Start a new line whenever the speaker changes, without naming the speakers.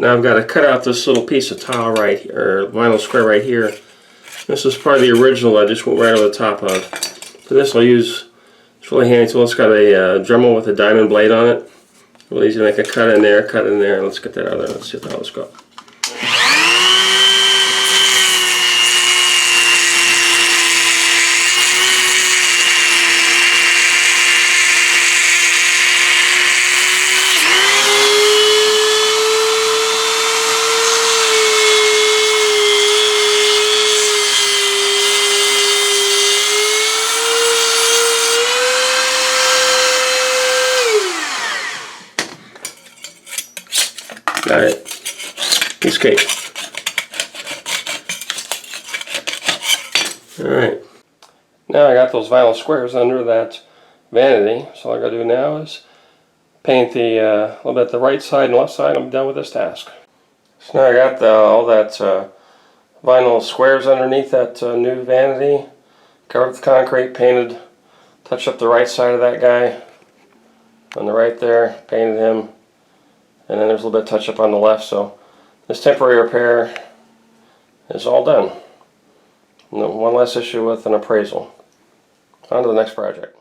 Now I've got to cut out this little piece of tile right here, or vinyl square right here. This is part of the original I just went right over the top of. So this I'll use, it's really handy tool. It's got a Dremel with a diamond blade on it. Really easy to make a cut in there, cut in there. Let's get that out of there. Let's see how this goes. Got it. Piece of cake. Alright. Now I got those vinyl squares under that vanity. So all I gotta do now is paint the little bit the right side and left side. I'm done with this task. So now I got all that vinyl squares underneath that new vanity. Covered with concrete, painted, touched up the right side of that guy. On the right there, painted him. And then there's a little bit of touch up on the left, so this temporary repair is all done. One less issue with an appraisal. On to the next project.